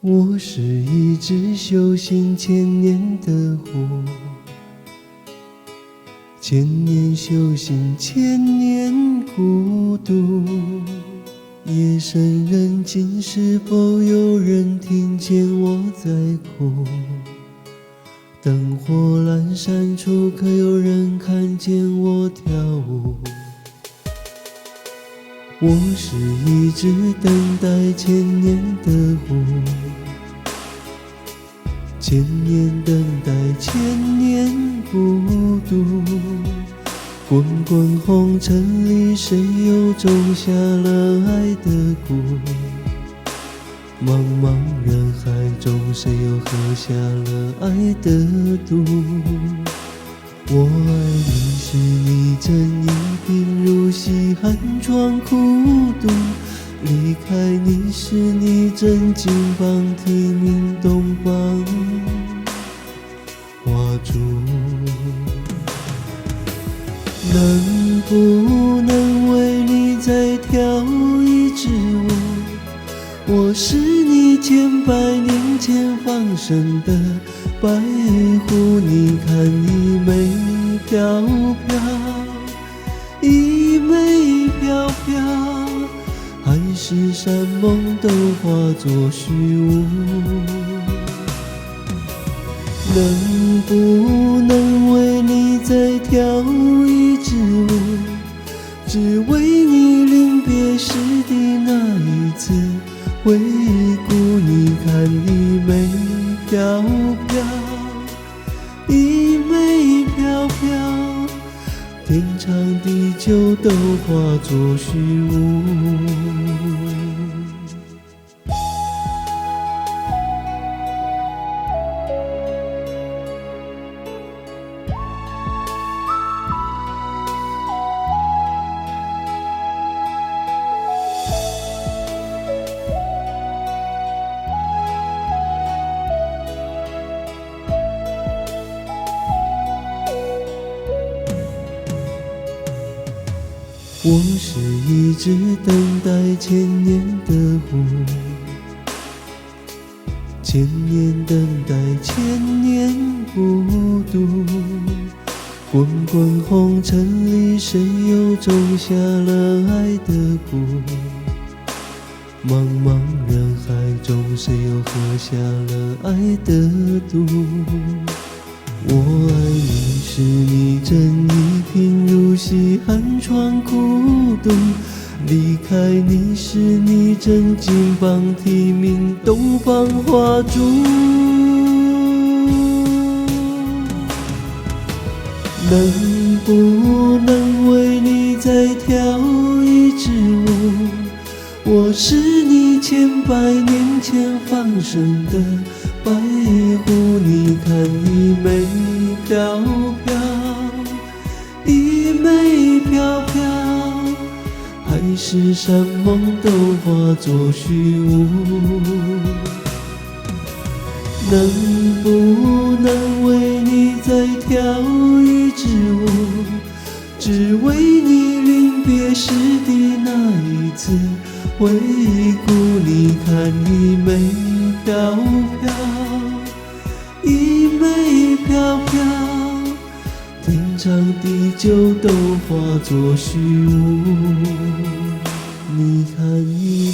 我是一只修行千年的狐，千年修行，千年孤独。夜深人静，是否有人听见我在哭？灯火阑珊处，可有人看见我跳舞？我是一只等待千年的狐，千年等待，千年孤独。滚滚红尘里，谁又种下了爱的蛊？茫茫人海中，谁又喝下了爱的毒？我爱你时，你正一贫如洗，寒窗苦读；离开你时，你正金榜题名，东方花烛。能不能为你再跳一支舞？我是你千百年前放生的白狐，你看衣袂飘飘，衣袂飘飘，海誓山盟都化作虚无。能不能为你再跳一支舞？只为你临别时的那一次回顾。你看衣袂飘飘，衣袂飘飘，天长地久都化作虚无。我是一只等待千年的狐，千年等待，千年孤独。滚滚红尘里，谁又种下了爱的蛊？茫茫人海中，谁又喝下了爱的毒？我爱你时，你正一贫如洗，寒窗苦读；离开你时，你正金榜题名，东方花烛。能不能为你再跳一支舞？我是你千百年前放生的白狐，你看衣袂飘飘，衣袂飘飘，海誓山盟都化作虚无。能不能为你再跳一支舞？只为你临别时的那一次回顾。你看衣袂飘飘，衣袂飘飘，天长地久都化作虚无。你看衣